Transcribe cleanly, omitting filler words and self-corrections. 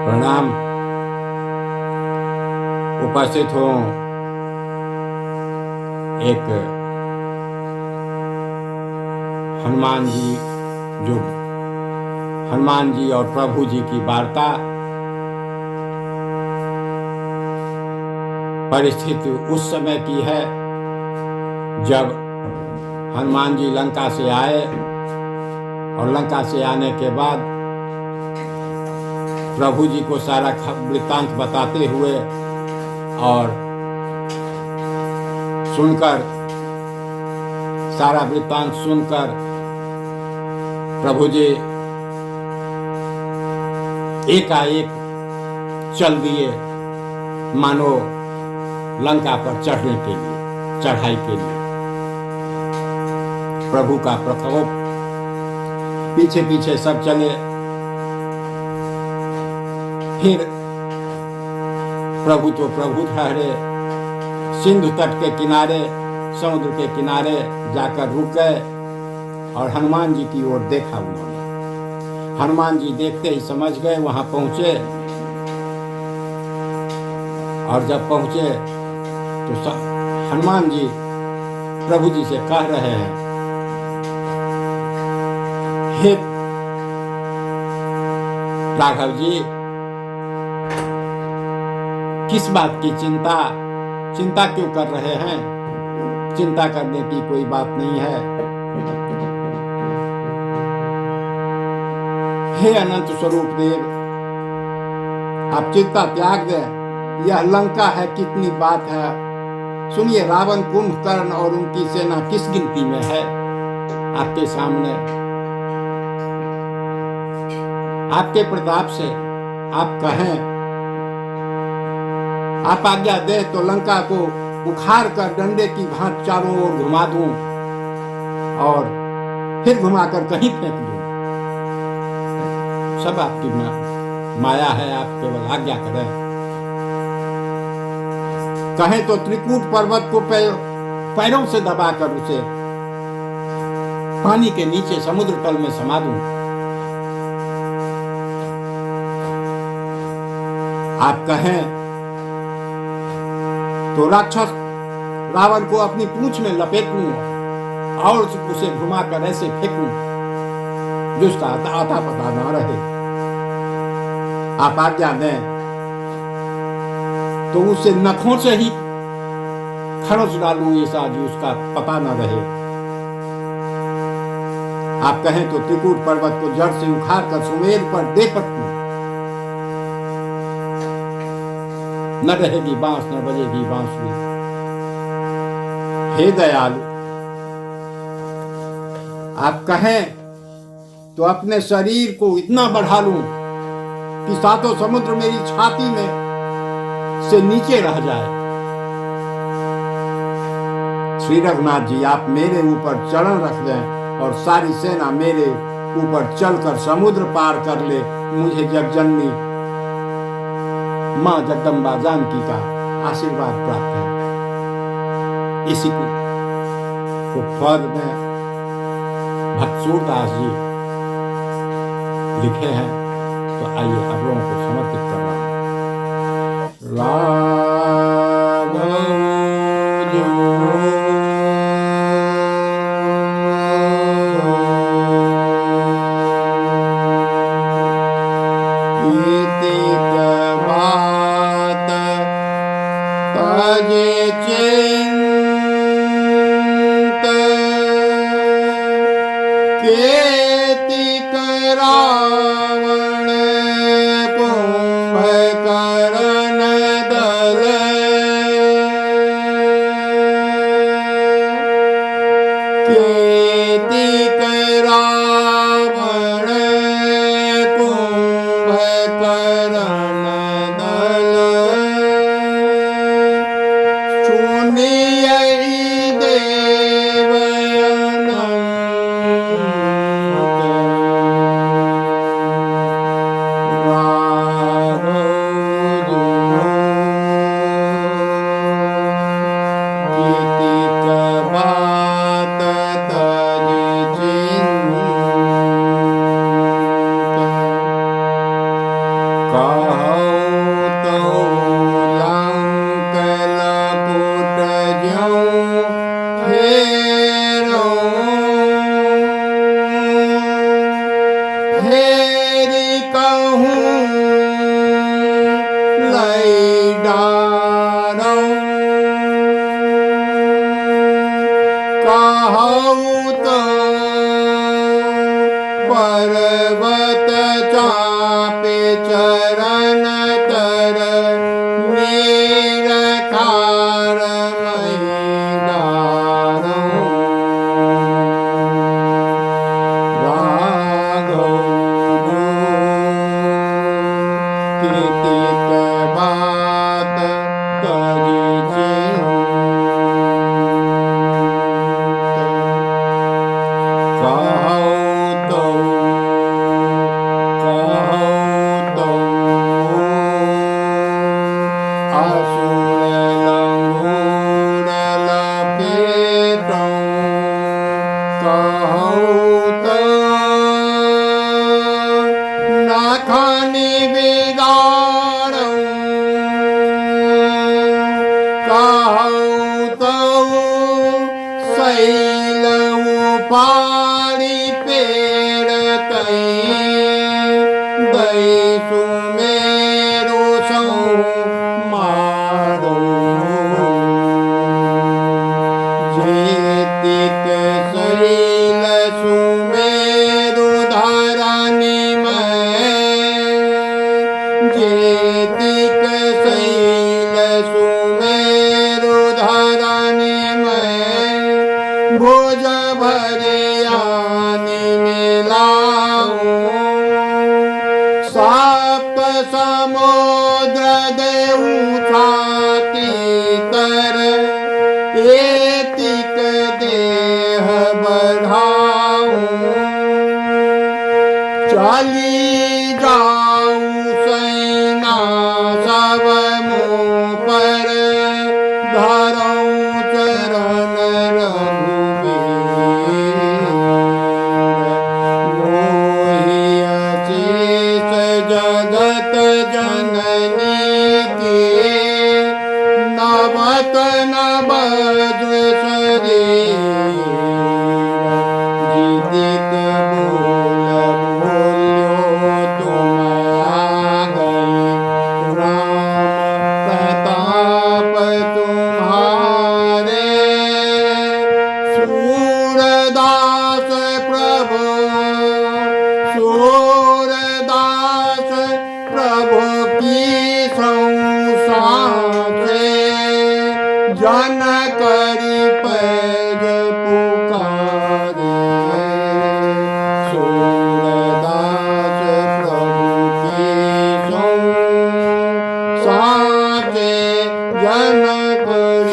प्रणाम उपस्थित हो। एक हनुमान जी जो हनुमान जी और प्रभु जी की वार्ता। परिस्थिति उस समय की है जब हनुमान जी लंका से आए और लंका से आने के बाद प्रभु जी को सारा वृत्तांत बताते हुए और सुनकर, सारा वृत्तांत सुनकर प्रभु जी एकाएक चल दिए, मानो लंका पर चढ़ने के लिए, चढ़ाई के लिए। प्रभु का प्रकोप, पीछे पीछे सब चले। फिर प्रभु तो प्रभु ठहरे, सिंधु तट के किनारे, समुद्र के किनारे जाकर रुक गए और हनुमान जी की ओर देखा उन्होंने। हनुमान जी देखते ही समझ गए, वहां पहुंचे और जब पहुंचे तो हनुमान जी प्रभु जी से कह रहे हैं, हे राघव जी, किस बात की चिंता क्यों कर रहे हैं? चिंता करने की कोई बात नहीं है। हे अनंत स्वरूप देव, आप चिंता त्याग दें। यह लंका है, कितनी बात है। सुनिए, रावण, कुंभकर्ण और उनकी सेना किस गिनती में है आपके सामने। आपके प्रताप से आप कहें, आप आज्ञा दे तो लंका को उखाड़ कर डंडे की भांति चारों ओर घुमा दूं और फिर घुमाकर कहीं फेंक दूं। सब आपकी माया है, आप केवल आज्ञा करें। कहें तो त्रिकूट पर्वत को पैरों से दबाकर उसे पानी के नीचे समुद्र तल में समा दूं। आप कहें तो राक्षस रावण को अपनी पूंछ में लपेट लूं और उसे घुमाकर ऐसे फेंकूं जो उसका आता पता ना रहे। आप आज्ञा दें तो उसे नखों से ही खरोच डालूं ऐसा जो उसका पता ना रहे। आप कहें तो त्रिकूट पर्वत को जड़ से उखाड़ कर सुमेर पर दे पटूं, न रहेगी बांस न बजेगी बांसुरी। हे दयालु, आप कहें तो अपने शरीर को इतना बढ़ा लूं कि सातों समुद्र मेरी छाती में से नीचे रह जाए। श्री रघुनाथ जी, आप मेरे ऊपर चरण रख दें और सारी सेना मेरे ऊपर चलकर समुद्र पार कर ले। मुझे जगजननी मां जगदम्बा जानकी का आशीर्वाद प्राप्त है। इसी को पद में भक्त सूरदास जी लिखे हैं, तो आइए आप लोगों को समर्पित कर रहा हूं। राघव तजे चिंत केतिक रावण कुंभकर्ण दल। केतिक रावण कुंभकर्ण दल। God. पे चरण तर मीर खार मैदानों राघव जो कीर्तित बात तजी खानी बिगाड़ूं कहूँ तो सैलऊ पारी पेड़ तई दैसु मेरो सौ मारो जेतिक सैल सुमेरु धरनी जेतिक शैल सुमेरु धरनी में भोज भरियानी मिलाऊं सप्त समुद्र देऊ छाती तर एतिक देह बढ़ाऊं चली जाऊं सैना सब मुँह पर धरऊं चरण रघुवीर मोहि अशेष जगत जननी के नवत नवज शरीर जीतिक बोल बोलियो तुम आ गए राम प्रताप तुम्हारे सूरदास प्रभु सूरदास प्रभु की संसाचे जन करी पैज पुकारे सूरदास प्रभु की संसाचे जन करी